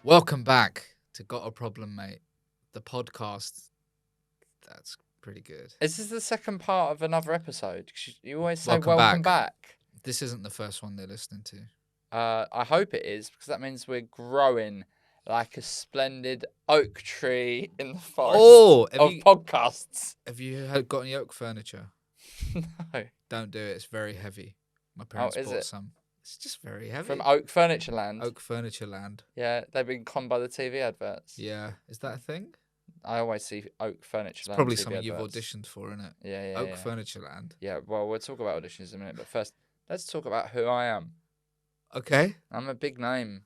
Welcome back to Got a Problem, Mate, the podcast. That's pretty good. Is this the second part of another episode? 'Cause you always say Welcome welcome back. This isn't the first one they're listening to. I hope it is, because that means we're growing like a splendid oak tree in the forest of podcasts. Have you got any oak furniture? No. Don't do it. It's very heavy. My parents bought some. It's just very heavy. From Oak Furniture Land. Oak Furniture Land. Yeah, they've been conned by the TV adverts. Yeah. Is that a thing? I always see Oak Furniture Land. Probably TV something adverts. you've auditioned for, isn't it? Yeah. Oak Furniture Land. Yeah, well, we'll talk about auditions in a minute, but first, let's talk about who I am. Okay. I'm a big name.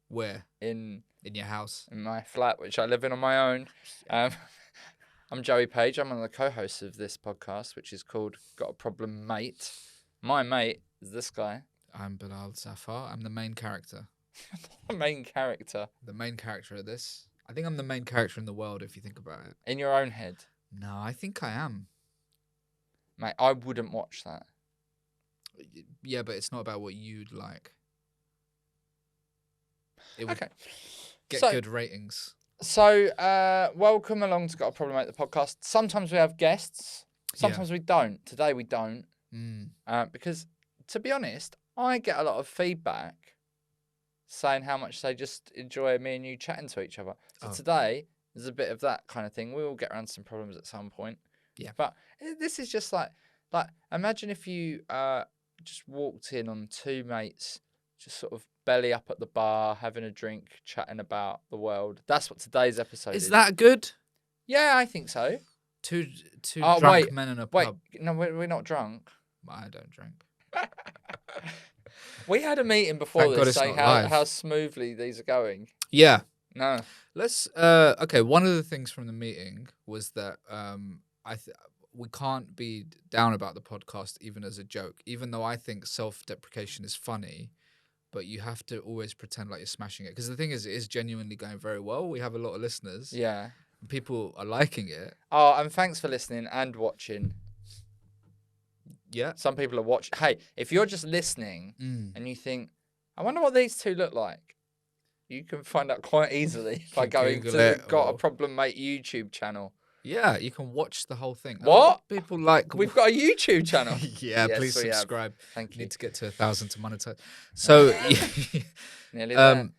Where? In your house? In my flat, which I live in on my own. I'm Joey Page. I'm one of the co-hosts of this podcast, which is called Got a Problem, Mate. My mate is this guy. I'm Bilal Zafar. I'm the main character. The main character? The main character of this. I think I'm the main character in the world, if you think about it. In your own head? No, I think I am. Mate, I wouldn't watch that. Yeah, but it's not about what you'd like. It would get good ratings. So, welcome along to Got a Problem, Mate, the podcast. Sometimes we have guests. Sometimes we don't. Today we don't. Because, to be honest, I get a lot of feedback saying how much they just enjoy me and you chatting to each other. So today, there's a bit of that kind of thing. We will get around to some problems at some point. Yeah. But this is just like imagine if you just walked in on two mates, just sort of belly up at the bar, having a drink, chatting about the world. That's what today's episode is. Is that good? Yeah, I think so. Two drunk men in a pub. No, we're not drunk. I don't drink. We had a meeting before this saying how smoothly these are going. Yeah. No. Let's okay, one of the things from the meeting was that we can't be down about the podcast even as a joke, even though I think self-deprecation is funny, but you have to always pretend like you're smashing it, because the thing is, it is genuinely going very well. We have a lot of listeners. Yeah. People are liking it. Oh, and thanks for listening and watching. Yeah. Some people are watching. Hey, if you're just listening and you think, I wonder what these two look like, you can find out quite easily by going to the Got a Problem, Mate YouTube channel. Yeah, you can watch the whole thing. What? People like... We've got a YouTube channel. Yeah, yes, please subscribe. Thank you. Need to get to 1,000 to monetize. So, nearly there.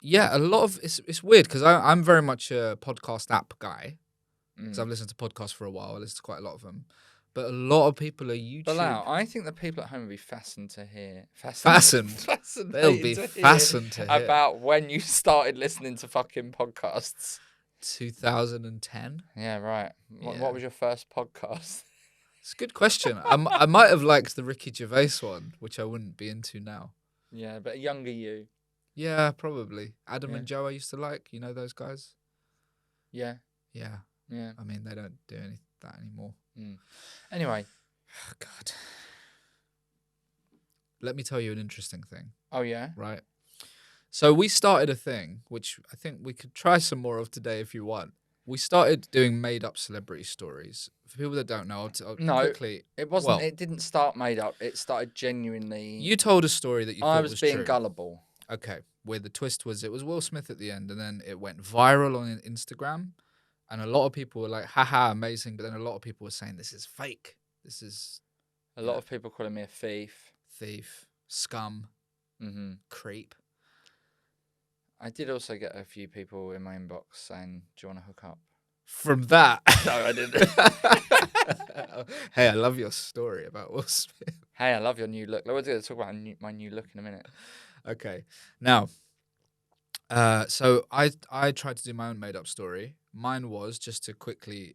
Yeah, a lot of... It's weird, because I'm very much a podcast app guy. Because I've listened to podcasts for a while. I listen to quite a lot of them. But a lot of people are YouTube. Bilal, I think the people at home would be fascinated to hear. They'll be fascinated to hear about when you started listening to fucking podcasts. 2010. Yeah, right. What was your first podcast? It's a good question. I might have liked the Ricky Gervais one, which I wouldn't be into now. Yeah, but a younger you. Yeah, probably. Adam and Joe I used to like. You know those guys? Yeah. Yeah. Yeah. I mean, they don't do that anymore. Anyway. Oh, God. Let me tell you an interesting thing. Oh, yeah? Right. So we started a thing, which I think we could try some more of today if you want. We started doing made-up celebrity stories. For people that don't know, I'll quickly... it wasn't. It didn't start made up. It started genuinely... You told a story that you thought was true. I was being gullible. Okay. Where the twist was, it was Will Smith at the end, and then it went viral on Instagram. And a lot of people were like, haha, amazing. But then a lot of people were saying, this is fake. This is... A lot of people calling me a thief. Scum. Creep. I did also get a few people in my inbox saying, do you want to hook up? From that? No, I didn't. Hey, I love your story about Will Smith. Hey, I love your new look. We're going to talk about my new look in a minute. Okay. Now, so I tried to do my own made-up story. Mine was, just to quickly,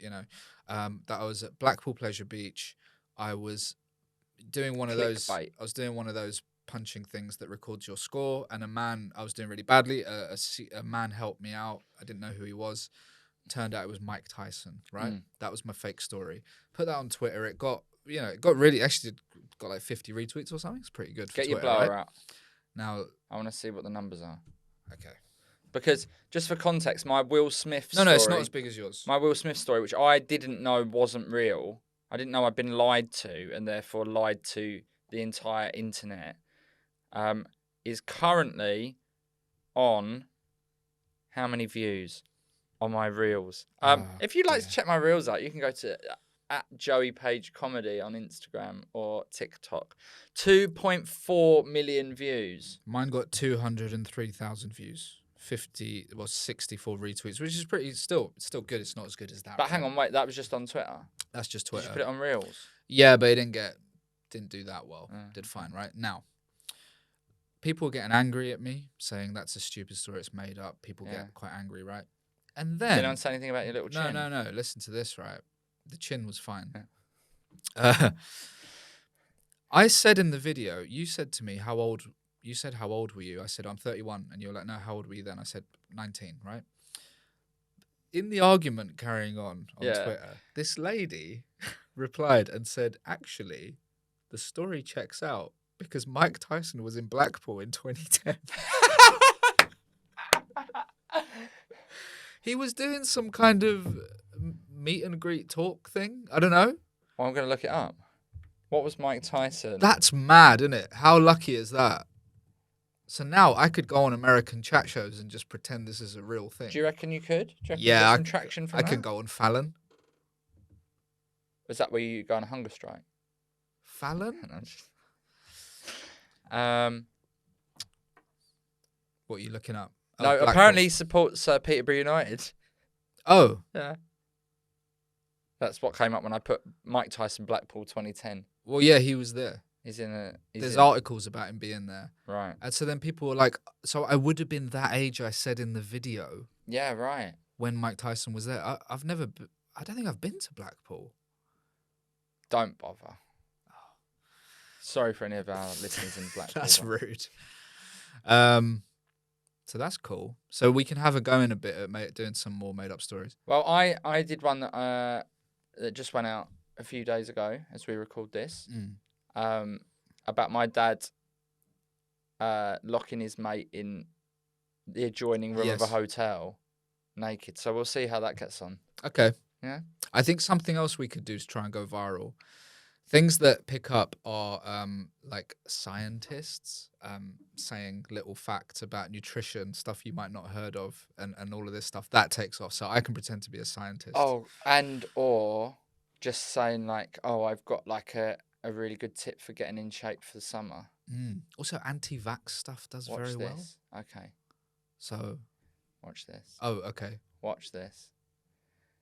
that I was at Blackpool Pleasure Beach. I was doing one of those. I was doing one of those punching things that records your score, and I was doing really badly. A man helped me out. I didn't know who he was. Turned out it was Mike Tyson. Right. That was my fake story. Put that on Twitter. It got really, actually got like 50 retweets or something. It's pretty good. Get your blower out. Now I want to see what the numbers are. Okay. Because, just for context, my Will Smith story... No, it's not as big as yours. My Will Smith story, which I didn't know wasn't real. I didn't know I'd been lied to, and therefore lied to the entire internet, is currently on how many views on my reels. Oh, if you'd like dear. to check my reels out, you can go to at Joey Page Comedy on Instagram or TikTok. 2.4 million views. Mine got 203,000 views. 64 retweets, which is still good. It's not as good as that. But hang on, wait, that was just on Twitter. That's just Twitter. Did you put it on Reels? Yeah, but it didn't do that well. Mm. Did fine, right? Now, people are getting angry at me, saying that's a stupid story, it's made up. People get quite angry, right? And then... Did anyone say anything about your little chin? No. Listen to this, right? The chin was fine. Yeah. I said in the video, you said to me, how old were you? I said, I'm 31. And you're like, no, how old were you then? I said, 19, right? In the argument carrying on Twitter, this lady replied and said, actually, the story checks out because Mike Tyson was in Blackpool in 2010. He was doing some kind of meet and greet talk thing. I don't know. Well, I'm going to look it up. What was Mike Tyson? That's mad, isn't it? How lucky is that? So now I could go on American chat shows and just pretend this is a real thing. Do you reckon you could? Do you reckon Yeah, you get some traction from I that? could go on Fallon. Was that where you go on a hunger strike? Fallon? What are you looking up? Oh, No, Blackpool. apparently he supports Peterborough United. Oh. Yeah. That's what came up when I put Mike Tyson Blackpool 2010. Well, yeah, he was there. There's articles about him being there. Right. And so then people were like, so I would have been that age I said in the video. Yeah, right. When Mike Tyson was there. I don't think I've been to Blackpool. Don't bother. Sorry for any of our listeners in Blackpool. That's rude. So that's cool. So we can have a go in a bit at doing some more made up stories. Well, I did one that just went out a few days ago as we record this. About my dad locking his mate in the adjoining room of a hotel naked. So we'll see how that gets on. Okay. Yeah. I think something else we could do to try and go viral. Things that pick up are like scientists saying little facts about nutrition, stuff you might not have heard of, and all of this stuff. That takes off. So I can pretend to be a scientist. Oh, or just saying like, oh, I've got like a really good tip for getting in shape for the summer. Also, anti-vax stuff does very well. Okay. So. Watch this. Oh, okay. Watch this.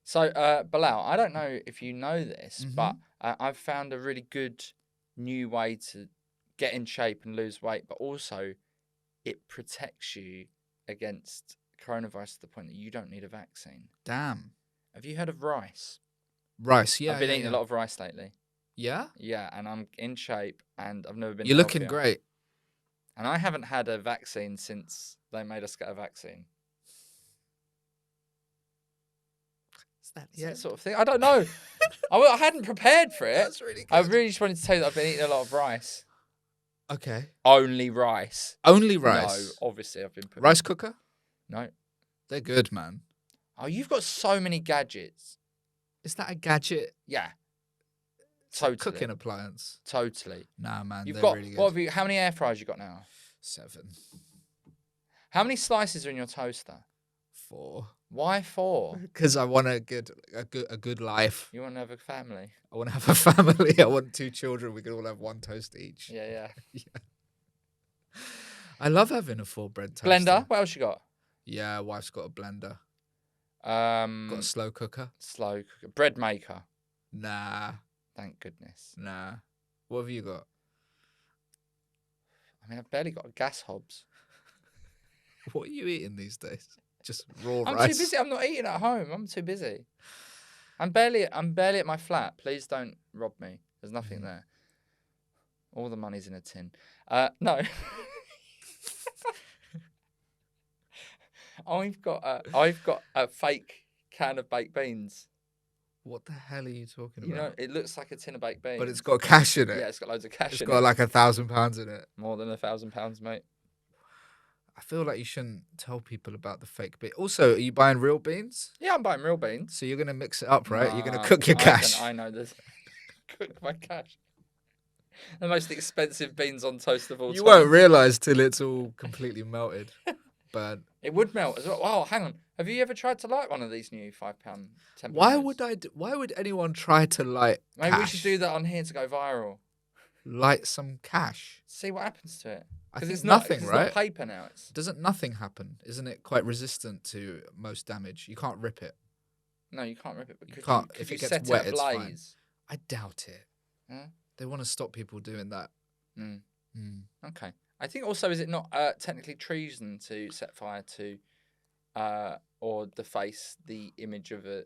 So, Bilal, I don't know if you know this, but I've found a really good new way to get in shape and lose weight, but also it protects you against coronavirus to the point that you don't need a vaccine. Damn. Have you heard of rice? Rice, yeah. I've been eating a lot of rice lately. Yeah? Yeah, and I'm in shape, and I've never been You're looking great. And I haven't had a vaccine since they made us get a vaccine. That sort of thing. I don't know. I hadn't prepared for it. That's really good. I really just wanted to tell you that I've been eating a lot of rice. Okay. Only rice. Only rice? No, obviously I've been putting... Rice cooker? No. They're good, man. Oh, you've got so many gadgets. Is that a gadget? Yeah. Totally. Cooking appliance? Totally. Nah, man, You've they're got, really good. How many air fryers you got now? 7. How many slices are in your toaster? 4. Why 4? Because I want a good life. You want to have a family? I want to have a family. I want 2 children. We can all have 1 toast each. Yeah. I love having a 4 bread toaster. Blender? What else you got? Yeah, wife's got a blender. Got a slow cooker. Slow cooker. Bread maker. Nah. Thank goodness. Nah. What have you got? I mean, I've barely got a gas hobs. What are you eating these days? Just raw rice? I'm too busy. I'm not eating at home. I'm too busy. I'm barely at my flat. Please don't rob me. There's nothing there. All the money's in a tin. No. I've got a fake can of baked beans. What the hell are you talking about? You know, it looks like a tin of baked beans. But it's got cash in it. Yeah, it's got loads of cash in it. It's got like £1,000 in it. More than £1,000, mate. I feel like you shouldn't tell people about the fake beans. Also, are you buying real beans? Yeah, I'm buying real beans. So you're going to mix it up, right? You're going to cook your cash. I know this. Cook my cash. The most expensive beans on toast of all time. You won't realise till it's all completely melted. burnt. It would melt as well. Oh, hang on. Have you ever tried to light one of these new £5, £10? Why would anyone try to light Maybe cash? we should do that on here to go viral. Light some cash. See what happens to it. I think It's nothing, it's right? not paper now. Doesn't nothing happen? Isn't it quite resistant to most damage? You can't rip it. No, you can't rip it. But You can't. Could If you it gets set wet, it it's fine. ablaze? I doubt it. Huh? They want to stop people doing that. Okay. I think also, is it not technically treason to set fire to or deface the image of a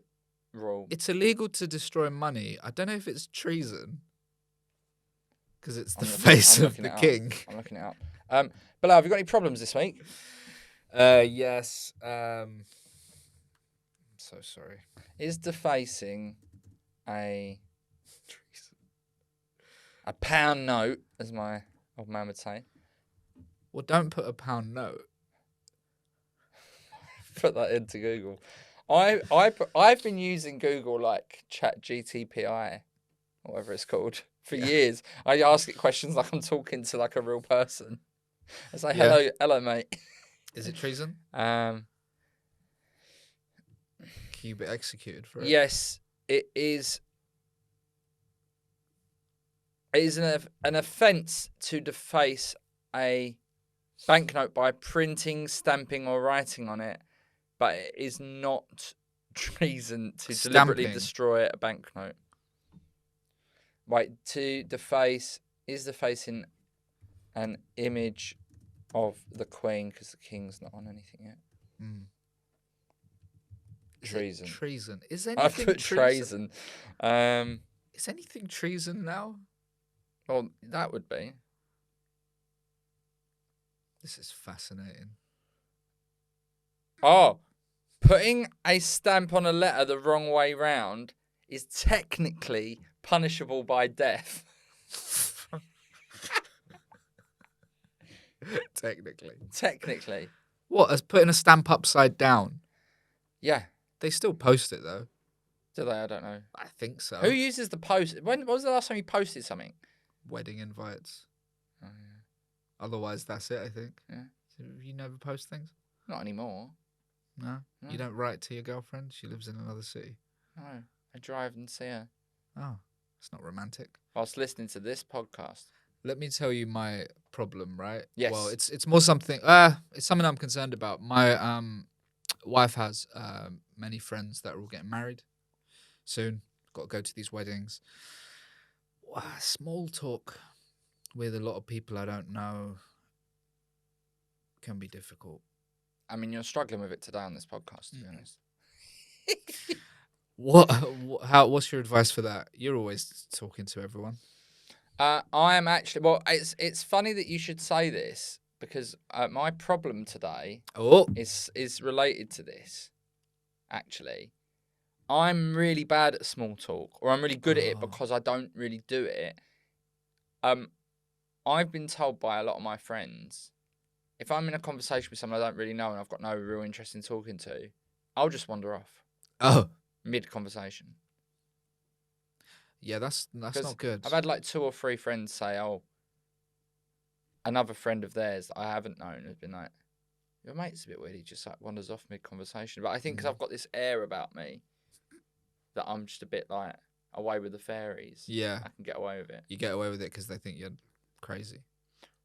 royal? It's illegal to destroy money. I don't know if it's treason because it's the face of the king. I'm looking it up. Bilal, have you got any problems this week? Yes. I'm so sorry. Is defacing a pound note, as my old man would say? Well, don't put a pound note. Put that into Google. I've been using Google like Chat GTPI, or whatever it's called, for years. I ask it questions like I'm talking to like a real person. I say, hello, mate. Is it treason? Can you be executed for it? Yes, it is. It is an offence to deface a banknote by printing, stamping, or writing on it, but it is not treason to deliberately destroy a banknote. Right, to deface is defacing an image of the Queen because the King's not on anything yet. Treason. Treason. Is anything I put treason. Is anything treason now? Well, that would be. This is fascinating. Oh, putting a stamp on a letter the wrong way round is technically punishable by death. Technically. What, as putting a stamp upside down? Yeah. They still post it, though. Do they? I don't know. I think so. Who uses the post? When was the last time you posted something? Wedding invites. Oh, yeah. Otherwise, that's it, I think. Yeah. So you never post things? Not anymore. No? You don't write to your girlfriend? She lives in another city? No. I drive and see her. Oh, it's not romantic. Whilst listening to this podcast. Let me tell you my problem, right? Yes. Well, it's more something. It's something I'm concerned about. My wife has many friends that are all getting married soon. Got to go to these weddings. Small talk with a lot of people I don't know can be difficult. I mean, you're struggling with it today on this podcast, to be honest. What's your advice for that? You're always talking to everyone. I am actually. Well, it's funny that you should say this because my problem today is related to this. Actually, I'm really bad at small talk, or I'm really good at it because I don't really do it. I've been told by a lot of my friends, if I'm in a conversation with someone I don't really know and I've got no real interest in talking to, I'll just wander off. Oh. Mid-conversation. Yeah, that's not good. I've had like 2 or 3 friends say, another friend of theirs that I haven't known has been like, your mate's a bit weird. He just like wanders off mid-conversation. But I think because I've got this air about me that I'm just a bit like away with the fairies. Yeah. I can get away with it. You get away with it because they think you're crazy.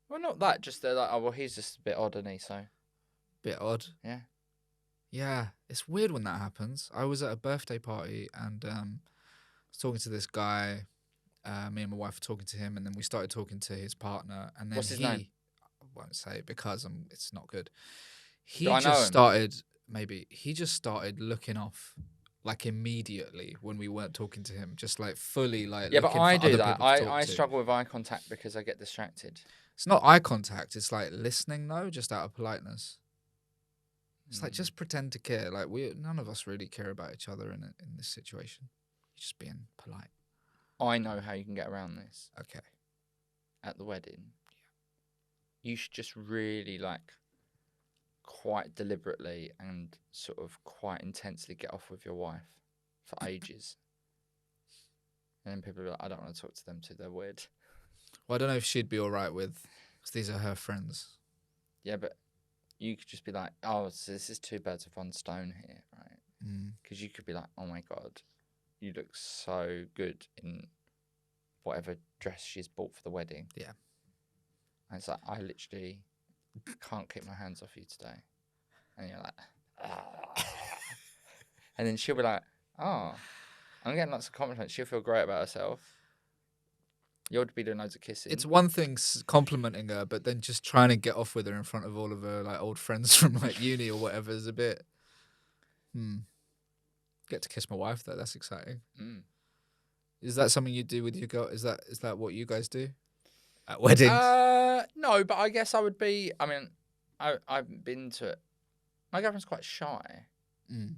Well, not that. Just they're like, oh, well, he's just a bit odd, isn't he? So. Bit odd. Yeah. Yeah. It's weird when that happens. I was at a birthday party and I was talking to this guy. Me and my wife were talking to him, and then we started talking to his partner. And then what's his name? I won't say because it's not good. He just started looking off like immediately when we weren't talking to him, just like fully like. Yeah, but I do that. I to. struggle with eye contact because I get distracted. It's not eye contact. It's like listening though, just out of politeness. It's like just pretend to care. Like none of us really care about each other in this situation. You're just being polite. I know how you can get around this. Okay. At the wedding, you should just really like quite deliberately and sort of quite intensely get off with your wife for ages. And then people are like, I don't want to talk to them too, they're weird. Well, I don't know if she'd be all right with, because these are her friends. Yeah, but you could just be like, oh, so this is two birds with one stone here, right? Because you could be like, oh my God, you look so good in whatever dress she's bought for the wedding. Yeah. And it's like, I literally can't keep my hands off you today. And you're like, ah. And then she'll be like, oh, I'm getting lots of compliments. She'll feel great about herself. You'll be doing loads of kissing. It's one thing complimenting her, but then just trying to get off with her in front of all of her like old friends from like uni or whatever is a bit. Get to kiss my wife though. That's exciting. Is that something you do with your girl? Is that what you guys do at weddings? No, but I guess I would be. I mean, I've been to it. My girlfriend's quite shy,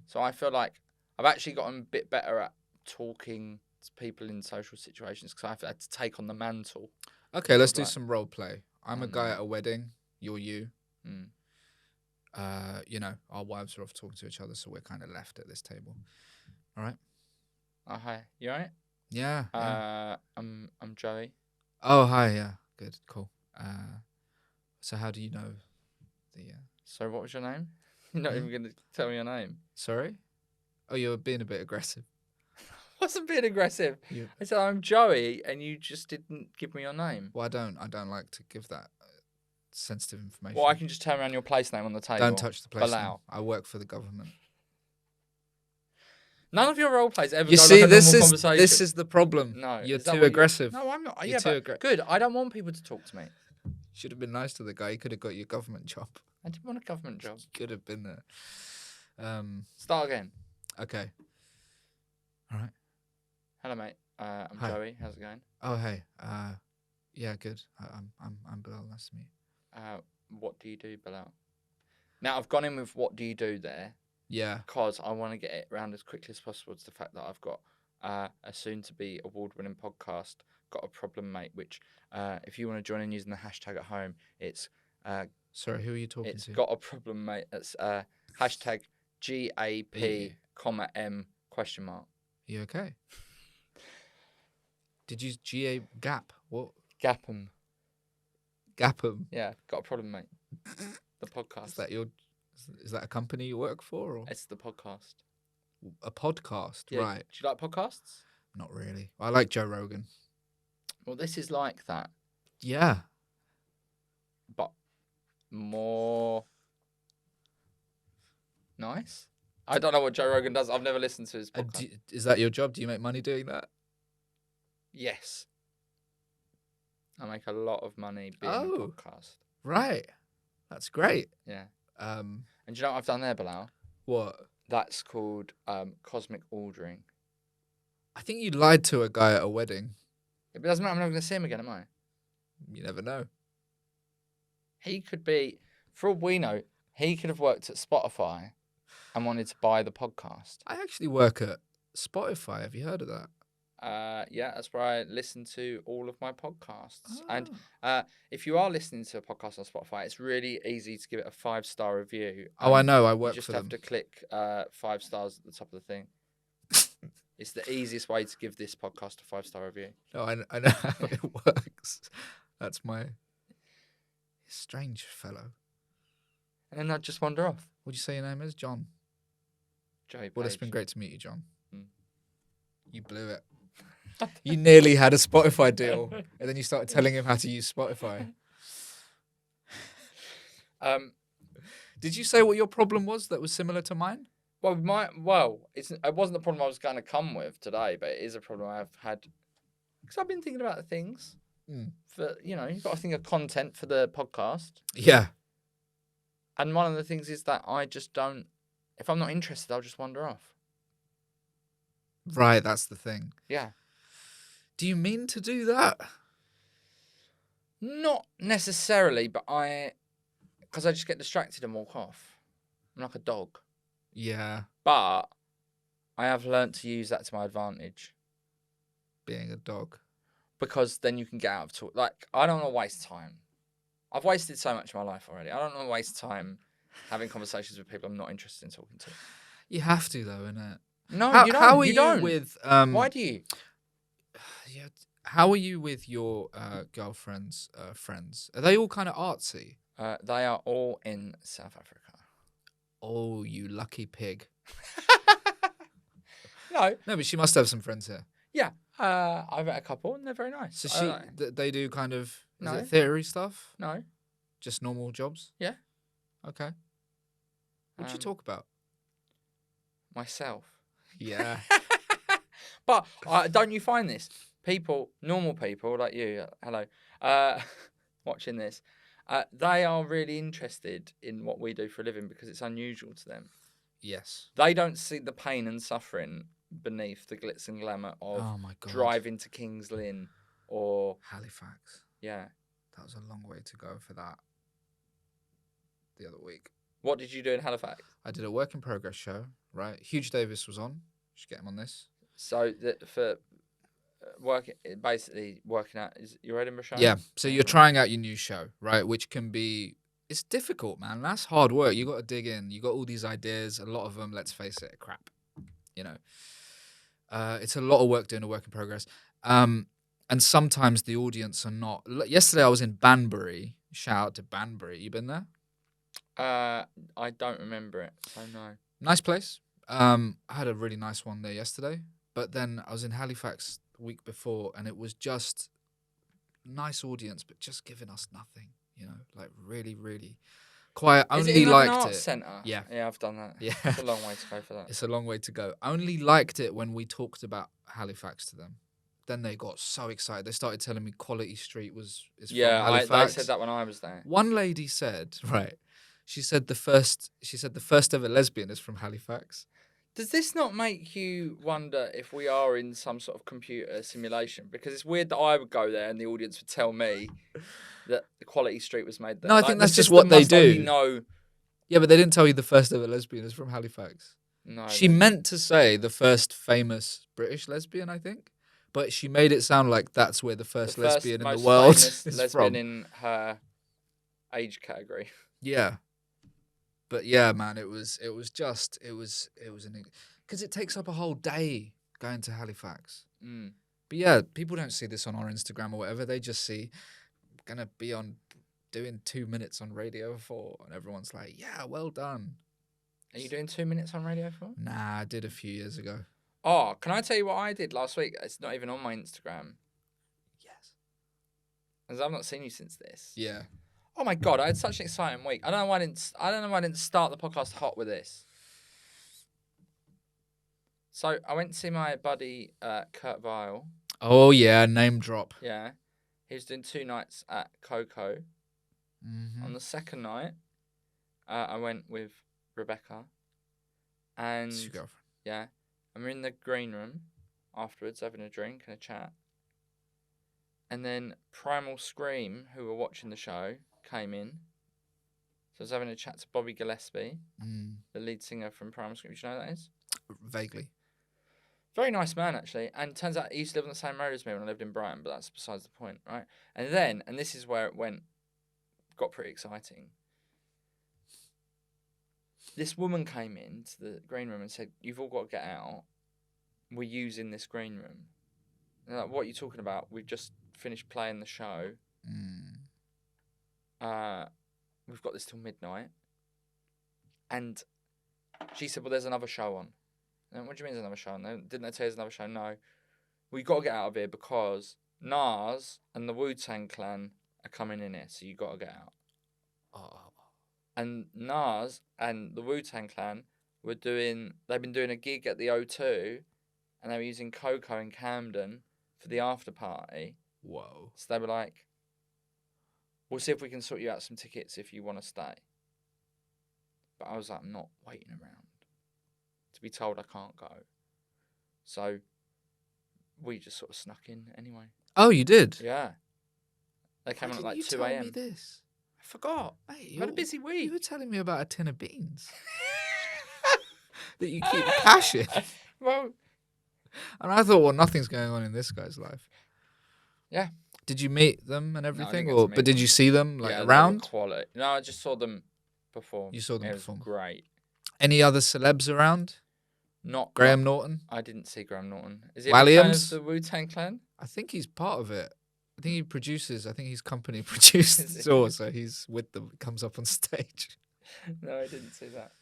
so I feel like I've actually gotten a bit better at talking to people in social situations because I've had to take on the mantle. Okay, let's do some role play. I'm a guy at a wedding. You're you. You know, our wives are off talking to each other, so we're kind of left at this table. All right. Oh, hi. You all right? Yeah. I'm Joey. Oh, hi. Yeah. Good. Cool. So how do you know the? So what was your name? You're not even going to tell me your name. Sorry. Oh, you're being a bit aggressive. Wasn't being aggressive. I said I'm Joey, and you just didn't give me your name. Well, I don't like to give that sensitive information. Well, I can just turn around your place name on the table. Don't touch the place Bilal. name. I work for the government. None of your role plays ever. You go see, like a this normal is conversation. this is the problem. No, you're is that too what aggressive. No, I'm not. You're too aggressive. Good. I don't want people to talk to me. Should have been nice to the guy. He could have got you a government job. I didn't want a government job. Could have been there. Start again. Okay. All right. Hello, mate. I'm Hi. Joey. How's it going? Oh, hey. Yeah, good. I'm Bilal. Nice to meet you. What do you do, Bilal? Now I've gone in with what do you do there Yeah. because I want to get it around as quickly as possible to the fact that I've got a soon-to-be award-winning podcast, Got a Problem Mate, which if you want to join in using the hashtag at home, it's Sorry, who are you talking it's to? Got a Problem Mate. That's hashtag GAP, M ? You okay? Did you GA gap? What? Gap'em. Gap'em. Yeah, Got a Problem Mate. The podcast. Is that a company you work for? Or? It's the podcast. A podcast, Yeah. right? Do you like podcasts? Not really. I like Joe Rogan. Well, this is like that, Yeah. but more nice. I don't know what Joe Rogan does. I've never listened to his podcast. Is that your job? Do you make money doing that? Yes. I make a lot of money being a podcast. Right. That's great. Yeah. Um, And do you know what I've done there, Bilal? what? That's called cosmic ordering. I think you lied to a guy at a wedding. It doesn't matter. I'm never going to see him again, am I? You never know. He could be, for all we know, he could have worked at Spotify and wanted to buy the podcast. I actually work at Spotify. Have you heard of that? Yeah, that's where I listen to all of my podcasts. And if you are listening to a podcast on Spotify, it's really easy to give it a 5-star review. Oh, I know. I work You just for have them. to click 5 stars at the top of the thing. It's the easiest way to give this podcast a 5-star review. No, I know how it works. That's my strange fellow. And then I'd just wander off. What do you say your name is? John. Joey Well, it's Page. been great to meet you, John. Mm. You blew it. You nearly had a Spotify deal, and then you started telling him how to use Spotify. Did you say what your problem was that was similar to mine? Well, it wasn't the problem I was going to come with today, but it is a problem I've had because I've been thinking about the things. For you've got to think of content for the podcast. Yeah. And one of the things is that I just don't. If I'm not interested, I'll just wander off. Right, that's the thing. Yeah. Do you mean to do that? Not necessarily, but because I just get distracted and walk off. I'm like a dog. Yeah, But I have learnt to use that to my advantage being a dog. because then you can get out of talk. Like, I don't want to waste time. I've wasted so much of my life already. I don't want to waste time having conversations with people I'm not interested in talking to. You have to, though, innit? No, How, you don't. how are you you don't. with? Why do you? Yeah, how are you with your girlfriend's friends? Are they all kind of artsy? They are all in South Africa. Oh, you lucky pig. No, but she must have some friends here. yeah. I've met a couple, and they're very nice. So they do kind of is No. it theory stuff? No. Just normal jobs? Yeah. Okay. What do you talk about? Myself. Yeah. But don't you find this? People, normal people like you, hello, watching this, they are really interested in what we do for a living because it's unusual to them. Yes. They don't see the pain and suffering beneath the glitz and glamour of driving to King's Lynn or Halifax. Yeah. That was a long way to go for that the other week. What did you do in Halifax? I did a work in progress show, right? Hugh Davis was on. Should get him on this. So for basically working out is your Edinburgh show? Yeah. So you're trying out your new show, right? Which can be, it's difficult, man. That's hard work. You got to dig in. You got all these ideas. A lot of them, let's face it, are crap. You know, it's a lot of work doing a work in progress. And sometimes the audience are not. Yesterday I was in Banbury. Shout out to Banbury. You been there? I don't remember it, so no. Nice place. I had a really nice one there yesterday. But then I was in Halifax the week before, and it was just nice audience, but just giving us nothing. You know, like really, really quiet. Is Only it in liked an arts it. centre? Yeah. Yeah, I've done that. Yeah. It's a long way to go for that. It's a long way to go. Only liked it when we talked about Halifax to them. Then they got so excited. They started telling me Quality Street is from Halifax. They said that when I was there. One lady said, right, she said the first ever lesbian is from Halifax. Does this not make you wonder if we are in some sort of computer simulation? Because it's weird that I would go there and the audience would tell me that the Quality Street was made there. No, I think that's just what they do. No. Yeah, but they didn't tell you the first ever lesbian is from Halifax. No. She meant to say the first famous British lesbian, I think. But she made it sound like that's where the first lesbian in the world is lesbian from. In her age category. Yeah. But yeah, man, it was because it takes up a whole day going to Halifax. Mm. But yeah, people don't see this on our Instagram or whatever. They just see gonna be on doing 2 minutes on Radio 4, and everyone's like, "Yeah, well done." Are you doing 2 minutes on Radio 4? Nah, I did a few years ago. Oh, can I tell you what I did last week? It's not even on my Instagram. Yes. As I've not seen you since this. Yeah. Oh my God, I had such an exciting week. I don't know why I didn't start the podcast hot with this. So I went to see my buddy Kurt Vile. Oh yeah, name drop. Yeah. He was doing 2 nights at Coco. Mm-hmm. On the second night, I went with Rebecca. And It's your girlfriend. yeah. And we're in the green room afterwards having a drink and a chat. And then Primal Scream, who were watching the show, came in. So I was having a chat to Bobby Gillespie, the lead singer from Primal Scream. Do you know who that is? Vaguely. Very nice man, actually. And turns out he used to live on the same road as me when I lived in Brighton, but that's besides the point, right? And then, and this is where it got pretty exciting. This woman came into the green room and said, "You've all got to get out. We're using this green room." And like, "What are you talking about? We've just finished playing the show. We've got this till midnight." And she said, "Well, there's another show on." And what do you mean there's another show on? Didn't they tell you there's another show? No. We got to get out of here because Nas and the Wu-Tang Clan are coming in here, so you got to get out. Oh. And Nas and the Wu-Tang Clan they've been doing a gig at the O2, and they were using Coco in Camden for the after party. Whoa. So they were like, "We'll see if we can sort you out some tickets if you want to stay." But I was like, "I'm not waiting around to be told I can't go." So we just sort of snuck in anyway. Oh, you did? Yeah. They came on at like 2 Tell a.m. me this? I forgot. Mate, I had a busy week. You were telling me about a tin of beans that you keep cashing. Well, and I thought, well, nothing's going on in this guy's life. Yeah. Did you meet them and everything, but did them. you see them Yeah, around? Quality. No, I just saw them perform. You saw them it perform. Was great. Any other celebs around? Not Graham Norton. I didn't see Graham Norton. Is he Williams? a fan of the Wu-Tang Clan? I think he's part of it. I think he produces. I think his company produced the tour, so he's with them. Comes up on stage. No, I didn't see that.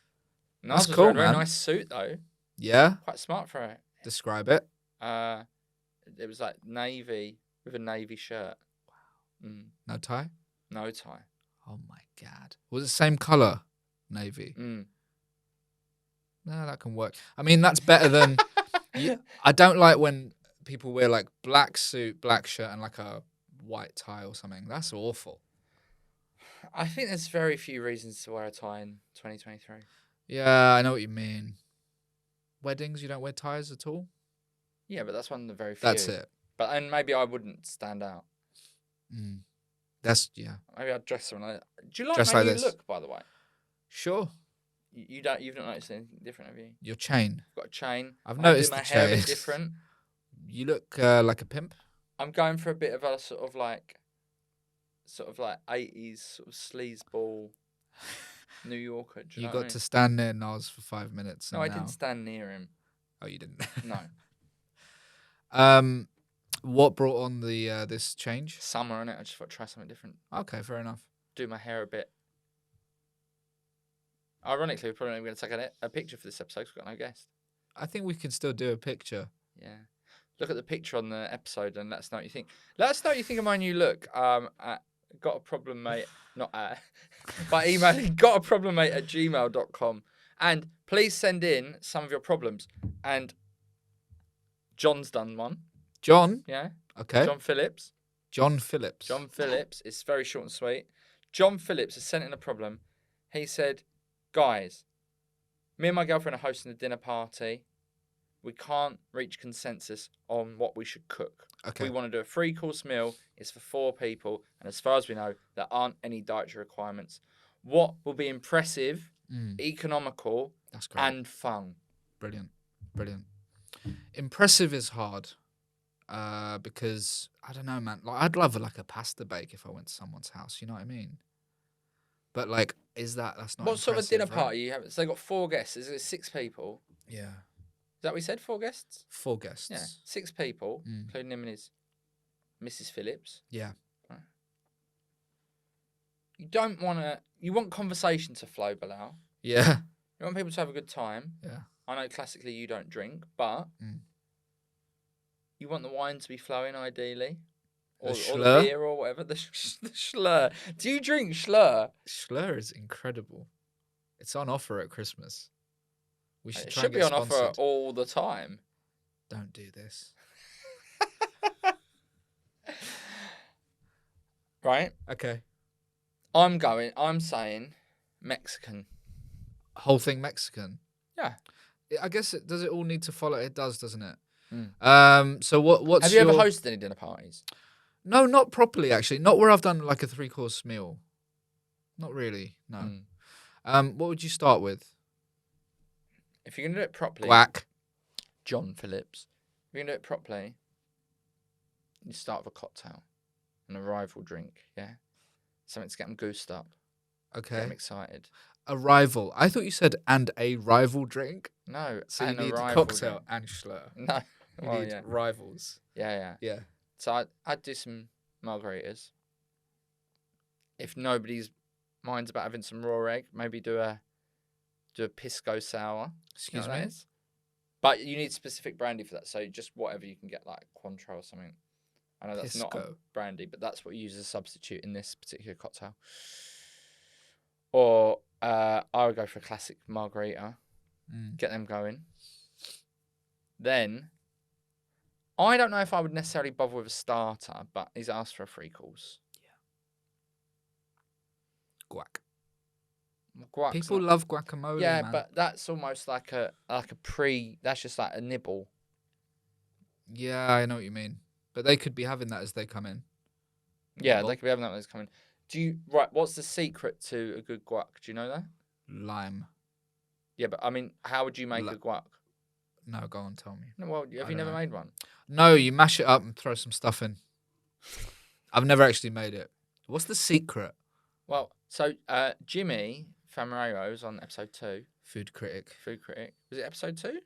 That's Nas was cool, wearing a very man. nice suit though. Yeah. Quite smart for it. Describe it. It was like navy with a navy shirt. Wow. No tie. No tie. Oh my god. Was it the same color? Navy. Mm. No, that can work. I mean, that's better than. I don't like when people wear like black suit, black shirt, and like a white tie or something. That's awful. I think there's very few reasons to wear a tie in 2023. Yeah, I know what you mean. Weddings, you don't wear ties at all? Yeah, but that's one of the very few. That's it. But and maybe I wouldn't stand out. That's yeah. Maybe I'd dress something like that. Do you like Dress how like you this. look, by the way? Sure. You've not noticed anything different, have you? Your chain. I've got a chain. I've I noticed do my the hair a chain. bit different. You look like a pimp. I'm going for a bit of a sort of like 80s sort of sleazeball New Yorker. Do you know what I got mean? to stand near Nas for 5 minutes. No, I didn't stand near him. Oh, you didn't. No. What brought on the this change? Summer, innit? I just thought I'd try something different. Okay, fair enough. Do my hair a bit. Ironically, we're probably not going to take a picture for this episode 'cause we've got no guest. I think we can still do a picture. Yeah. Look at the picture on the episode and let us know what you think. Let us know what you think of my new look. At gotaproblemmate, not at, by emailing gotaproblemmate@gmail.com. And please send in some of your problems. And John's done one. John? Yeah. Okay. John Phillips. John Phillips. John Phillips. It's very short and sweet. John Phillips has sent in a problem. He said, guys, me and my girlfriend are hosting a dinner party. We can't reach consensus on what we should cook. Okay. We want to do a 3-course meal. It's for 4 people. And as far as we know, there aren't any dietary requirements. What will be impressive, economical, That's great. and fun? Brilliant. Brilliant. Impressive is hard. Because I don't know, man. Like, I'd love a pasta bake if I went to someone's house. You know what I mean? But like, that's not. What sort of dinner impressive, party you have? So they got 4 guests. Is it 6 people? Yeah. Is that what we said? 4 guests? 4 guests. Yeah, 6 people, including him and his Mrs. Phillips. Yeah. Right. You want conversation to flow, Bilal. Yeah. You want people to have a good time. Yeah. I know classically you don't drink, but you want the wine to be flowing ideally. Or the beer or whatever. The Schlur. Do you drink Schlur? Schlur is incredible. It's on offer at Christmas. We should It try should and be get on sponsored. offer all the time. Don't do this. Right? Okay. I'm saying Mexican. Whole thing Mexican. Yeah. I guess does it all need to follow? It does, doesn't it? Mm. So what's Have you ever hosted any dinner parties? No, not properly actually. Not where I've done like a 3-course meal. Not really. No. What would you start with? If you're gonna do it properly, Quack. John Phillips. If you're gonna do it properly, you start with a cocktail, an arrival drink. Yeah, something to get them goosed up. Okay. Get them excited. A rival. I thought you said and a rival drink. No, So you an need a arrival cocktail drink. and Schlur. No, You well, need yeah, rivals. yeah. Yeah. So I'd do some margaritas. If nobody's mind's about having some raw egg, maybe do a pisco sour. Excuse You know what me. that is? But you need specific brandy for that. So just whatever you can get, like Cointreau or something. I know that's not a Pisco. brandy, but that's what you use as a substitute in this particular cocktail. Or I would go for a classic margarita. Get them going. Then, I don't know if I would necessarily bother with a starter, but he's asked for a 3-course. Guac. Guac's People not- love guacamole. Yeah, man. but that's almost like a that's just like a nibble. Yeah, I know what you mean. But they could be having that as they come in. Yeah, Nibble. they could be having that when it's coming. Right, what's the secret to a good guac? Do you know that? Lime. Yeah, but I mean, how would you make a guac? No, go on, tell me. No, well, have you don't never know. made one? No, you mash it up and throw some stuff in. I've never actually made it. What's the secret? Well, so Jimmy Famarero was on episode 2, Food critic. Food Critic. Was it episode 2?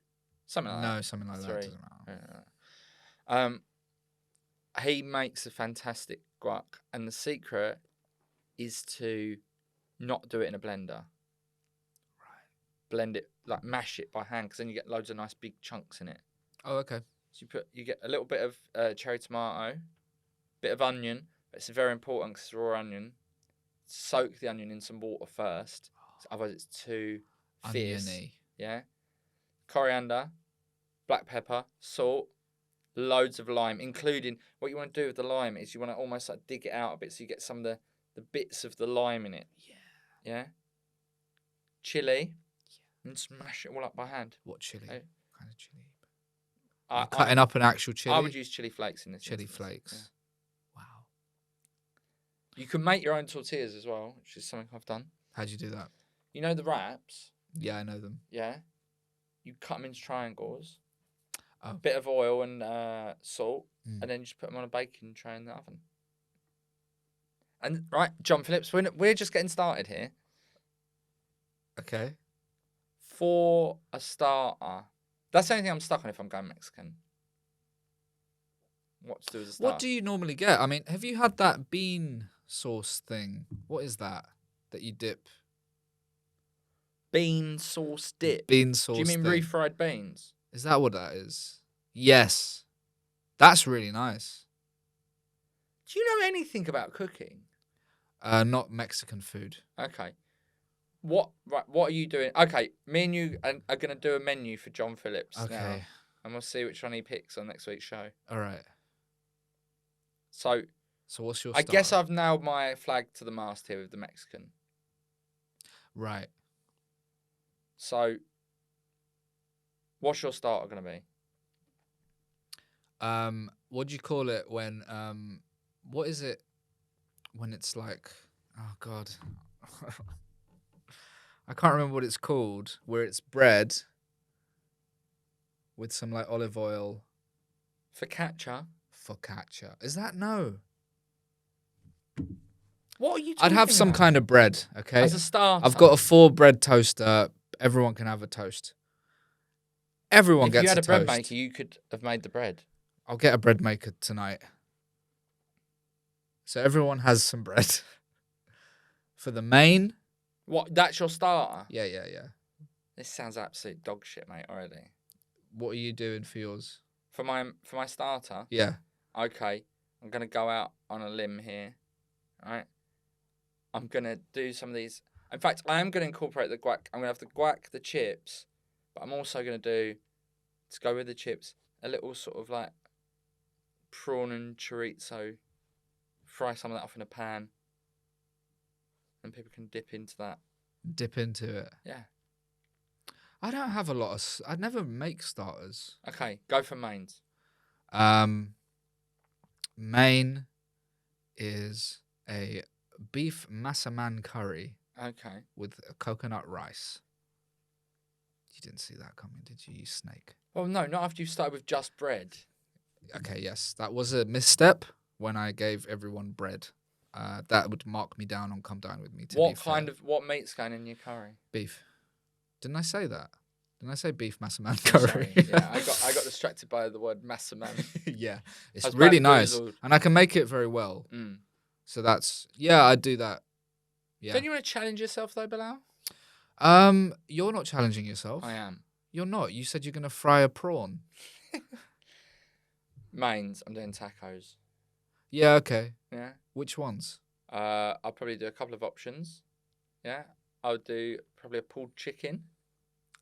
Something like No, something like that. 3. Doesn't matter. that. he makes a fantastic guac, and the secret is to not do it in a blender. Right. Blend it, like mash it by hand, because then you get loads of nice big chunks in it. Oh, okay. So you get a little bit of cherry tomato, bit of onion. It's very important because it's raw onion. Soak the onion in some water first, otherwise it's too fierce. Oniony. Yeah. Coriander, black pepper, salt, loads of lime, including what you want to do with the lime is you want to almost like dig it out a bit so you get some of the bits of the lime in it. Yeah. Yeah. Chili. And smash it all up by hand. What chili? Hey. What kind of chili? You're cutting I, up an actual chili? I would use chili flakes in this. Chili instance. flakes. Yeah. Wow. You can make your own tortillas as well, which is something I've done. How'd you do that? You know the wraps? Yeah, I know them. Yeah. You cut them into triangles. Oh. A bit of oil and salt, Mm. and then you just put them on a baking tray in the oven. And right, John Phillips, we're just getting started here. Okay. For a starter, that's the only thing I'm stuck on if I'm going Mexican. What to do as a starter? What do you normally get? I mean, have you had that bean sauce thing? What is that you dip? Bean sauce dip. Bean sauce. Do you mean thing. refried beans? Is that what that is? Yes. That's really nice. Do you know anything about cooking? Not Mexican food. Okay. What are you doing? Okay, me and you are going to do a menu for John Phillips now. Okay. And we'll see which one he picks on next week's show. All right. So what's your I guess starter? I've nailed my flag to the mast here with the Mexican. Right. So what's your starter going to be? What do you call it when what is it when it's like, oh god. I can't remember what it's called, where it's bread with some like olive oil. Focaccia. Focaccia. Is that no? What are you I'd talking have some about? kind of bread, okay? As a starter. I've got a 4 bread toaster. Everyone can have a toast. Everyone If gets you had a bread toast. maker, you could have made the bread. I'll get a bread maker tonight. So everyone has some bread. For the main. What? That's your starter? Yeah. This sounds absolute dog shit, mate, already. What are you doing for yours? For my starter? Yeah. Okay. I'm going to go out on a limb here. All right? I'm going to do some of these. In fact, I am going to incorporate the guac. I'm going to have the guac, the chips, but I'm also going to do, to go with the chips, a little sort of like prawn and chorizo. Fry some of that off in a pan. And people can dip into that. Dip into it. Yeah. I don't have a lot of... I never make starters. Okay, go for mains. Main is a beef massaman curry. Okay. With a coconut rice. You didn't see that coming, did you snake? Well, no, not after you started with just bread. Okay, yes. That was a misstep when I gave everyone bread. That would mark me down on Come Dine With Me. What meat's going in your curry? Beef. Didn't I say that? Didn't I say beef massaman Sorry. curry? Yeah, I got distracted by the word massaman. Yeah. It's I was really nice. bamboozled. And I can make it very well. Mm. So that's... Yeah, I do that. Yeah. Don't you want to challenge yourself though, Bilal? You're not challenging yourself. I am. You're not. You said you're going to fry a prawn. Mains, I'm doing tacos. Yeah, okay. Yeah. Which ones? I'll probably do a couple of options. Yeah. I'll do probably a pulled chicken.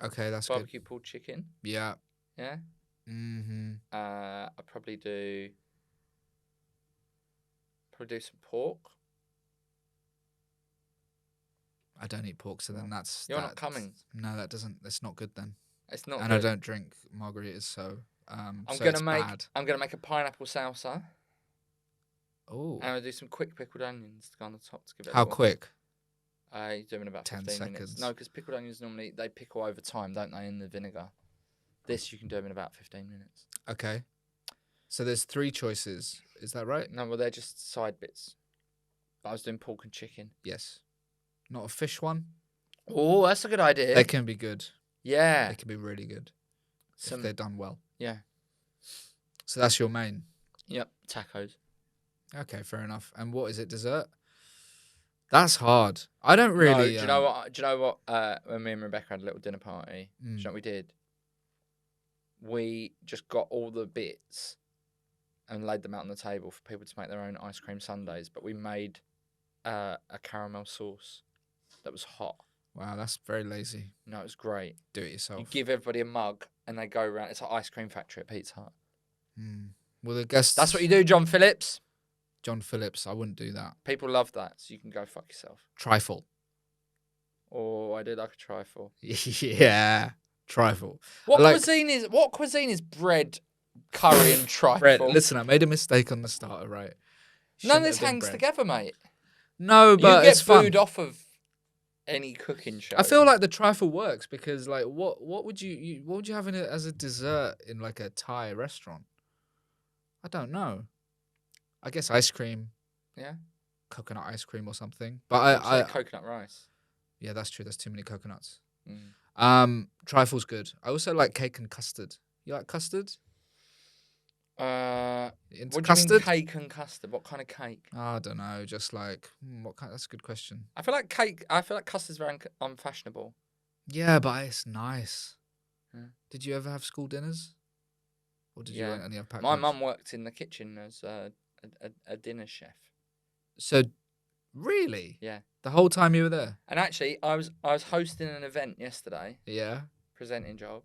Okay, that's barbecue pulled chicken. Yeah. Yeah. Mm-hmm. I'll probably do some pork. I don't eat pork, so then that's... You're not coming. No, that doesn't... It's not good then. It's not and good. I don't drink margaritas, so... I'm so gonna it's make bad. I'm gonna make a pineapple salsa. Oh. And I'll do some quick pickled onions to go on the top to give it. How quick? You do them in about 10 15 seconds. minutes. No, because pickled onions normally they pickle over time, don't they, in the vinegar? This you can do them in about 15 minutes. Okay. So there's 3 choices. Is that right? No, well they're just side bits. I was doing pork and chicken. Yes. Not a fish one? Oh, that's a good idea. They can be good. Yeah. They can be really good. If they're done well. Yeah. So that's your main. Yep, tacos. Okay, fair enough. And what is it? Dessert? That's hard. I don't really. No, do you know what? Do you know what? When me and Rebecca had a little dinner party, do you know what we did? We just got all the bits and laid them out on the table for people to make their own ice cream sundaes. But we made a caramel sauce that was hot. Wow, that's very lazy. No, it was great. Do it yourself. You give everybody a mug and they go around. It's an ice cream factory at Pizza Hut. Well, I guess That's what you do, John Phillips. John Phillips. I wouldn't do that. People love that, so you can go fuck yourself. Trifle. Oh, I do like a trifle. Yeah, trifle. What cuisine is bread, curry, and trifle? Bread. Listen, I made a mistake on the starter, right? None of Shouldn't this have done hangs bread. together, mate. No, but you get it's fun. booed off of any cooking show. I feel like the trifle works because, like, what would you have in it as a dessert in like a Thai restaurant? I don't know. I guess ice cream. Yeah. Coconut ice cream or something. But I coconut rice. Yeah, that's true. There's too many coconuts. Mm. Trifle's good. I also like cake and custard. You like custard? What do custard? you mean cake and custard? What kind of cake? I don't know. Just like what kind? That's a good question. I feel like custard's very unfashionable. Yeah, but it's nice. Yeah. Did you ever have school dinners? Or did you only have packed My lunch? mum worked in the kitchen as a dinner chef. So, really? Yeah. The whole time you were there? And actually, I was hosting an event yesterday. Yeah. Presenting job.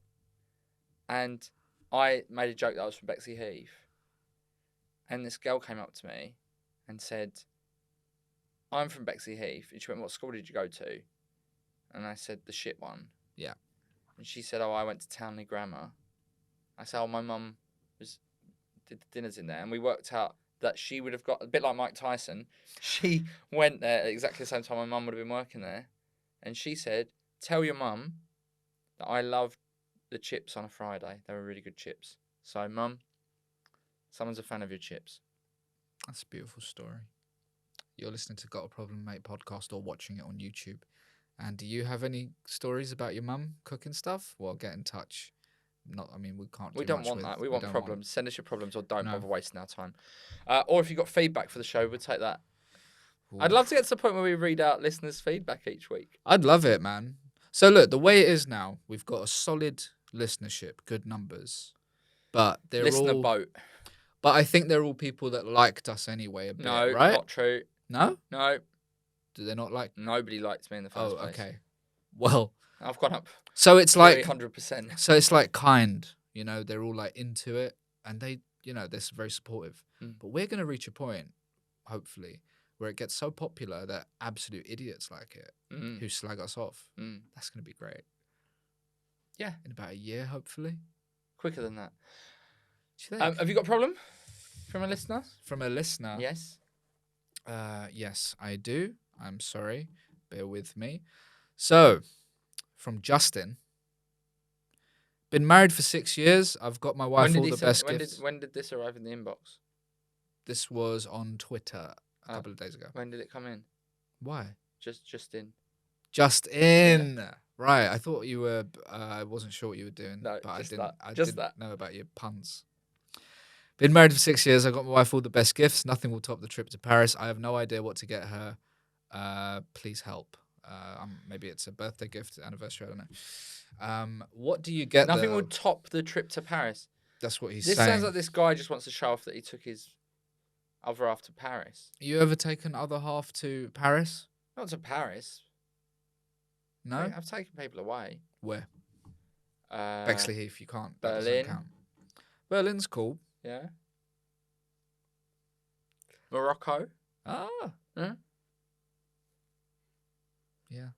And I made a joke that I was from Bexley Heath. And this girl came up to me and said, I'm from Bexley Heath. And she went, what school did you go to? And I said, the shit one. Yeah. And she said, oh, I went to Townley Grammar. I said, oh, my mum did the dinners in there. And we worked out that she would have got, a bit like Mike Tyson, she went there at exactly the same time my mum would have been working there. And she said, tell your mum that I loved the chips on a Friday. They were really good chips. So, mum, someone's a fan of your chips. That's a beautiful story. You're listening to Got a Problem Mate podcast or watching it on YouTube. And do you have any stories about your mum cooking stuff? Well, get in touch. We can't. We don't want that. We want problems. Send us your problems or don't bother wasting our time. Or if you've got feedback for the show, we'll take that. Ooh. I'd love to get to the point where we read out listeners' feedback each week. I'd love it, man. So look, the way it is now, we've got a solid listenership, good numbers, but they're Listener all boat. But I think they're all people that liked us anyway a bit, right? Not true. No? No. Do they not like? Nobody liked me in the first place. Okay. Well, I've gone up. So it's like 100%. So it's like kind, they're all like into it, and they, they're very supportive. But we're gonna reach a point, hopefully, where it gets so popular that absolute idiots like it, who slag us off. That's gonna be great. Yeah, in about a year, hopefully. Quicker than that. Do you think? Have you got a problem from a listener? From a listener? Yes. Yes, I do. I'm sorry. Bear with me. So, from Justin. Been married for 6 years. I've got my wife all the best gifts. When did this arrive in the inbox? This was on Twitter a couple of days ago. When did it come in? Why? Just in. Just in. Yeah. Right. I thought you were. I wasn't sure what you were doing. No, but just I didn't that. know about your puns. Been married for 6 years. I got my wife all the best gifts. Nothing will top the trip to Paris. I have no idea what to get her. Please help. Maybe it's a birthday gift, anniversary. I don't know. What do you get? Nothing would top the trip to Paris. That's what he's saying. This sounds like this guy just wants to show off that he took his other half to Paris. You ever taken other half to Paris? Not to Paris. No, I've taken people away. Where? Bexley Heath. You can't. Berlin. Count. Berlin's cool. Yeah. Morocco. Ah. Yeah. Yeah.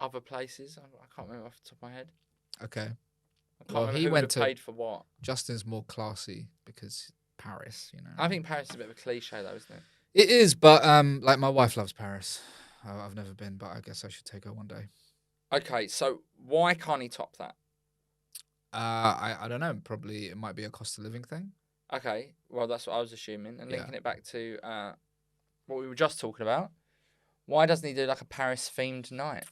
Other places. I can't remember off the top of my head. Okay. Well, he went to paid for what? Justin's more classy because Paris, I think Paris is a bit of a cliche, though, isn't it? It is, but like my wife loves Paris. I've never been, but I guess I should take her one day. Okay, so why can't he top that? I don't know. Probably it might be a cost of living thing. Okay, well that's what I was assuming, and linking it back to what we were just talking about. Why doesn't he do like a Paris themed night?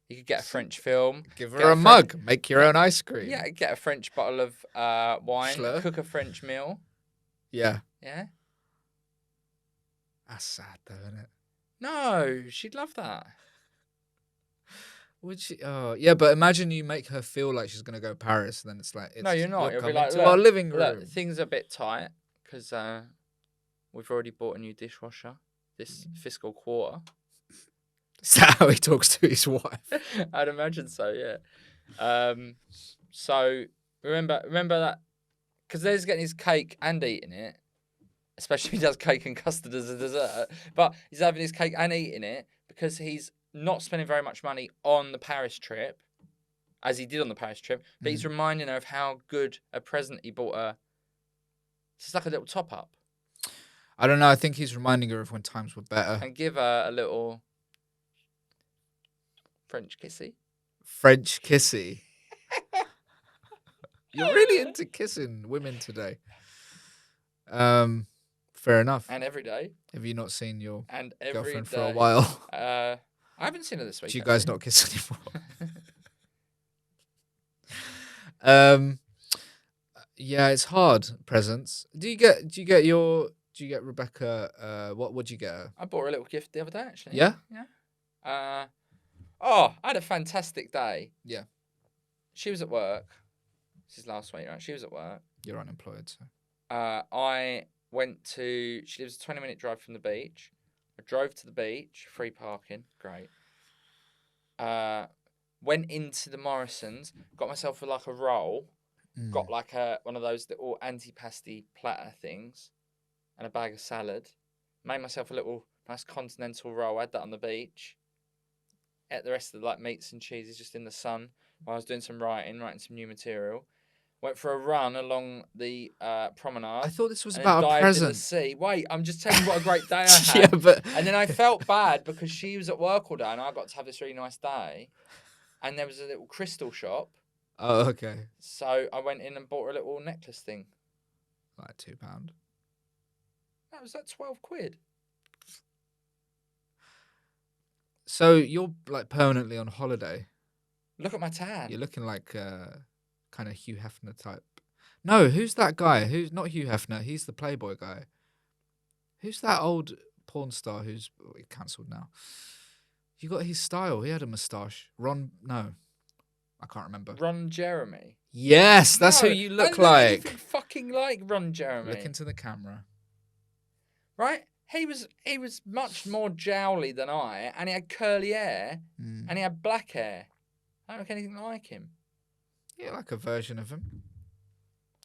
You could get a French film. Give her a mug. Make your own ice cream. Yeah, get a French bottle of wine. Schlur. Cook a French meal. Yeah. Yeah. That's sad, though, isn't it? No, she'd love that. Would she? Oh, yeah, but imagine you make her feel like she's gonna go to Paris, and then it's like, No, you're not. You're You'll be coming like, to our living room. look, things are a bit tight because we've already bought a new dishwasher this fiscal quarter. Is that how he talks to his wife? I'd imagine so, yeah. So remember that because there's getting his cake and eating it, especially if he does cake and custard as a dessert. But he's having his cake and eating it because he's not spending very much money on the Paris trip, as he did on the Paris trip. But he's reminding her of how good a present he bought her. It's just like a little top up. I don't know. I think he's reminding her of when times were better. And give her a little French kissy. French kissy. You're really into kissing women today. Fair enough. And every day. Have you not seen your every girlfriend day. for a while? I haven't seen her this week. Do you guys not kiss anymore? Yeah, it's hard. Presents. Do you get Rebecca? What would you get her? I bought her a little gift the other day, actually. Yeah. Yeah. I had a fantastic day. Yeah. She was at work. This is last week, right? She was at work. You're unemployed, so. I went to. She lives a 20-minute drive from the beach. I drove to the beach, free parking, great. Went into the Morrisons, got myself like a roll, got like one of those little antipasti platter things, and a bag of salad. Made myself a little nice continental roll. Had that on the beach. Ate the rest of the like meats and cheeses just in the sun while I was doing some writing some new material. Went for a run along the promenade. I thought this was about a present. In the sea. Wait, I'm just telling you what a great day I had. Yeah, but and then I felt bad because she was at work all day and I got to have this really nice day. And there was a little crystal shop. Oh, okay. So I went in and bought her a little necklace thing. Like £2. That was like 12 quid. So you're like permanently on holiday. Look at my tan. You're looking like kind of Hugh Hefner type. No, who's that guy? Who's not Hugh Hefner? He's the Playboy guy. Who's that old porn star who's cancelled now? You got his style. He had a moustache. No, I can't remember. Ron Jeremy. Yes, that's who you look like. Fucking like Ron Jeremy. Look into the camera. Right? He was much more jowly than I, and he had curly hair, and he had black hair. I don't look anything like him. Yeah, like a version of him.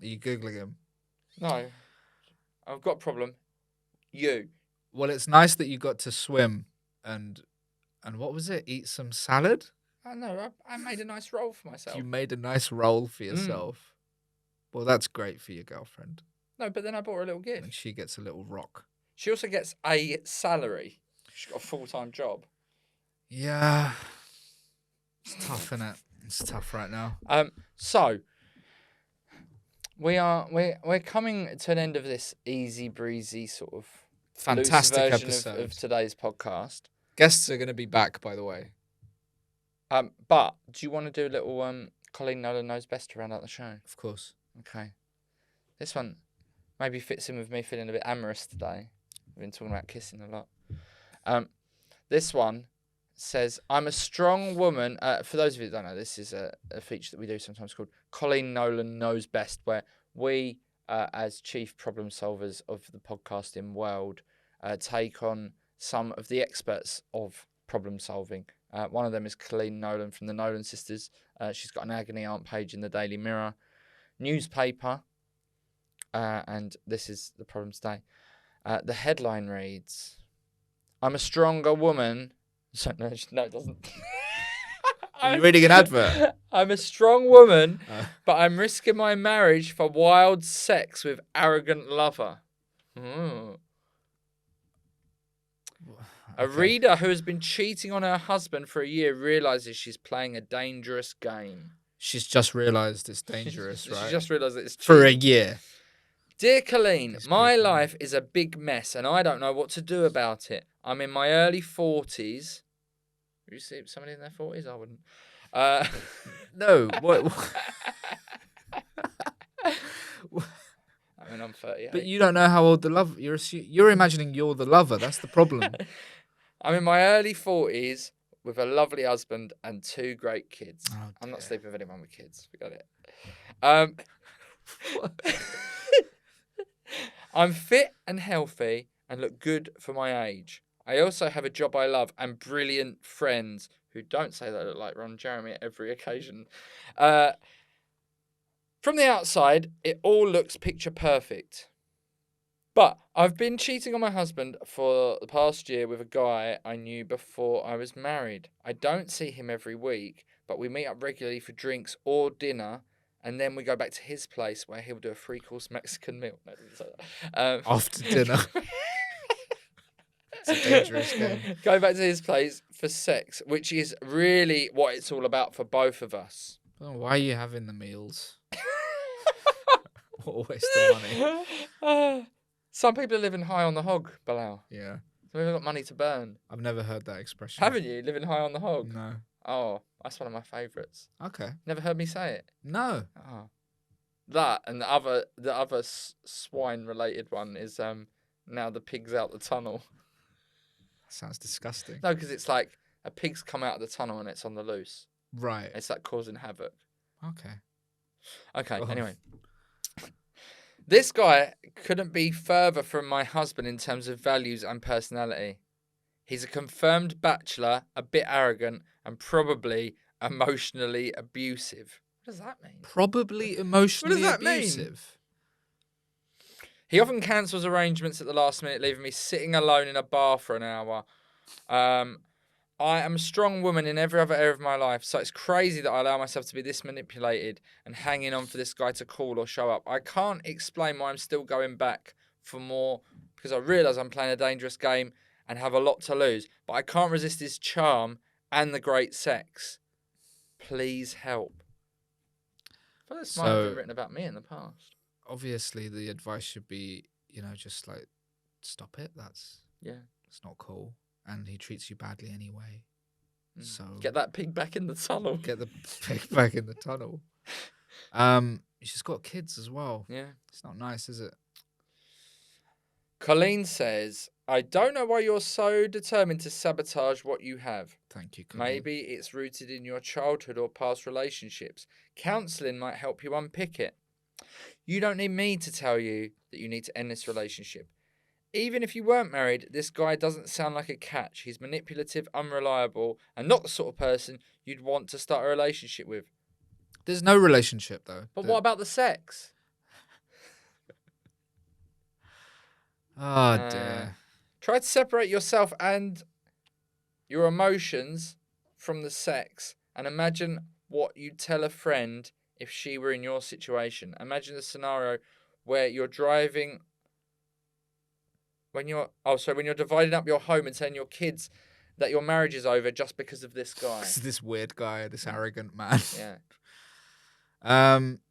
Are you Googling him? No. I've got a problem. You. Well, it's nice that you got to swim and what was it? Eat some salad? I know. I made a nice roll for myself. You made a nice roll for yourself. Well, that's great for your girlfriend. No, but then I bought her a little gift. And she gets a little rock. She also gets a salary. She's got a full-time job. Yeah. It's tough, isn't it? It's tough right now. So we're coming to an end of this easy breezy sort of fantastic version episode of today's podcast. Guests are going to be back, by the way. But do you want to do a little Colleen Nolan Knows Best to round out the show? Of course. Okay. This one maybe fits in with me feeling a bit amorous today. We've been talking about kissing a lot. This one says, I'm a strong woman. For those of you that don't know, this is a feature that we do sometimes called Colleen Nolan Knows Best, where we, as chief problem solvers of the podcasting world, take on some of the experts of problem solving. One of them is Colleen Nolan from the Nolan Sisters. She's got an agony aunt page in the Daily Mirror newspaper. And this is the problem today. The headline reads, I'm a stronger woman. So, no, it doesn't. Are you reading an advert? I'm a strong woman, but I'm risking my marriage for wild sex with arrogant lover. Okay. A reader who has been cheating on her husband for a year realizes she's playing a dangerous game. She's just realised it's dangerous, right? She just realised that it's cheating. For a year. Dear Colleen, my life is a big mess and I don't know what to do about it. I'm in my early 40s. Would you see somebody in their 40s? I wouldn't. No. What? I mean, I'm 38. But you don't know how old the lover. You're imagining you're the lover. That's the problem. I'm in my early 40s with a lovely husband and 2 great kids. Oh, I'm not dear. sleeping with anyone with kids. Forgot it. I'm fit and healthy and look good for my age. I also have a job I love and brilliant friends who don't say they look like Ron Jeremy at every occasion. From the outside, it all looks picture perfect. But I've been cheating on my husband for the past year with a guy I knew before I was married. I don't see him every week, but we meet up regularly for drinks or dinner, and then we go back to his place where he'll do a 3-course Mexican meal. No, I didn't say that. After dinner. It's a dangerous game. Go back to his place for sex, which is really what it's all about for both of us. Oh, why are you having the meals? What a waste of money. Some people are living high on the hog, Bilal. Yeah. So we've got money to burn. I've never heard that expression. Haven't you? Living high on the hog? No. Oh, that's one of my favourites. Okay. Never heard me say it? No. Oh. That and the other swine-related one is now the pig's out the tunnel. Sounds disgusting. No, because it's like a pig's come out of the tunnel and it's on the loose. Right. It's like causing havoc. Okay. Okay, Oh. anyway. This guy couldn't be further from my husband in terms of values and personality. He's a confirmed bachelor, a bit arrogant, and probably emotionally abusive. What does that mean? Probably emotionally that mean? abusive. He often cancels arrangements at the last minute, leaving me sitting alone in a bar for an hour. I am a strong woman in every other area of my life, so it's crazy that I allow myself to be this manipulated and hanging on for this guy to call or show up. I can't explain why I'm still going back for more because I realise I'm playing a dangerous game and have a lot to lose, but I can't resist his charm and the great sex. Please help. I thought this might have been written about me in the past. Obviously, the advice should be, just like, stop it. That's not cool. And he treats you badly anyway. So get that pig back in the tunnel. Get the pig back in the tunnel. She's got kids as well. Yeah. It's not nice, is it? Colleen says, I don't know why you're so determined to sabotage what you have. Thank you, Colleen. Maybe it's rooted in your childhood or past relationships. Counselling might help you unpick it. You don't need me to tell you that you need to end this relationship. Even if you weren't married, this guy doesn't sound like a catch. He's manipulative, unreliable, and not the sort of person you'd want to start a relationship with. There's no relationship, though. But what about the sex? Oh, dear. Try to separate yourself and your emotions from the sex and imagine what you'd tell a friend if she were in your situation. Imagine the scenario where you're driving... When you're dividing up your home and telling your kids that your marriage is over just because of this guy. This weird guy, this arrogant man. Yeah.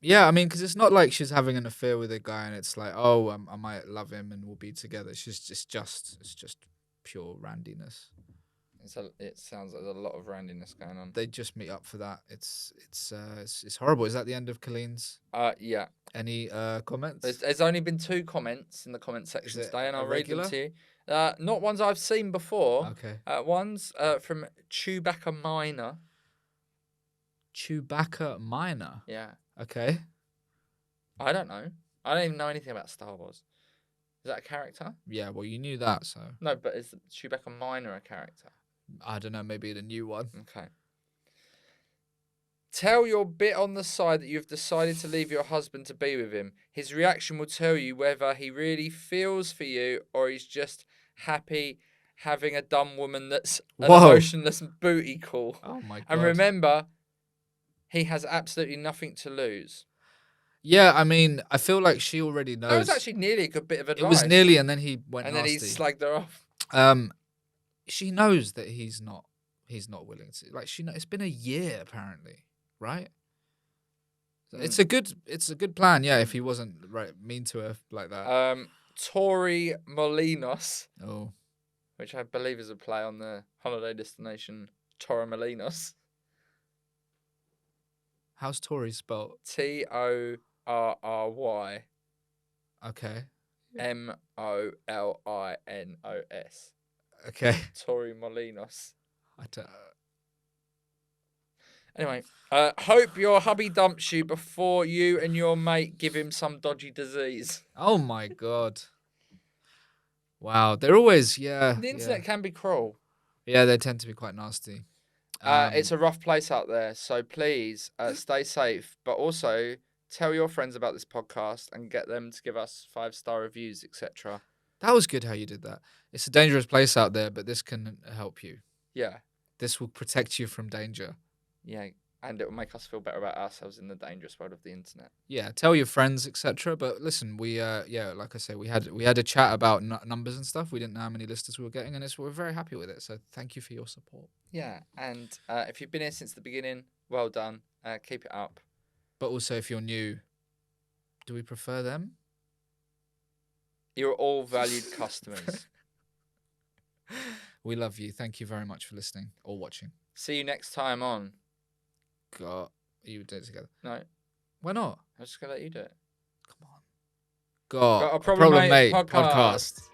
Yeah, I mean, because it's not like she's having an affair with a guy and it's like, oh, I might love him and we'll be together. It's just pure randiness. It sounds like there's a lot of randiness going on. They just meet up for that. It's horrible. Is that the end of Colleen's? Yeah. Any comments? There's only been 2 comments in the comment section today, and I'll read them to you. Not ones I've seen before. Okay. One's from Chewbacca Minor. Chewbacca Minor? Yeah. Okay. I don't know. I don't even know anything about Star Wars. Is that a character? Yeah, well, you knew that, so. No, but is Chewbacca Minor a character? I don't know, maybe the new one. Okay. Tell your bit on the side that you've decided to leave your husband to be with him. His reaction will tell you whether he really feels for you or he's just happy having a dumb woman that's an emotionless booty call. Oh my God. And remember, he has absolutely nothing to lose. Yeah, I mean, I feel like she already knows. That was actually nearly a good bit of advice. It was nearly, and then he went and nasty. then he slagged her off. She knows that he's not willing to. Like, it's been a year apparently, right? So it's a good plan, yeah. If he wasn't mean to her like that. Tori Molinos, which I believe is a play on the holiday destination Torremolinos. How's Tory spelled? Torry. Okay. Molinos. Okay. Tori Molinos. I don't, Anyway, hope your hubby dumps you before you and your mate give him some dodgy disease. oh my God. Wow. They're always, yeah. The internet Yeah. can be cruel. Yeah, they tend to be quite nasty. It's a rough place out there, so please stay safe, but also tell your friends about this podcast and get them to give us 5-star reviews, etc. That was good how you did that. It's a dangerous place out there, but this can help you. Yeah, This will protect you from danger. yeah, and it will make us feel better about ourselves in the dangerous world of the internet. Yeah, tell your friends, etc. But listen, we yeah, like I say, we had a chat about numbers and stuff. We didn't know how many listeners we were getting, and we're very happy with it. So thank you for your support. Yeah, and if you've been here since the beginning, well done. Keep it up. But also, if you're new, do we prefer them? You're all valued customers. We love you. Thank you very much for listening or watching. See you next time on. God, you do it together. No, Why not? I'm just gonna let you do it. Come on. God, Got a Problem Mate podcast.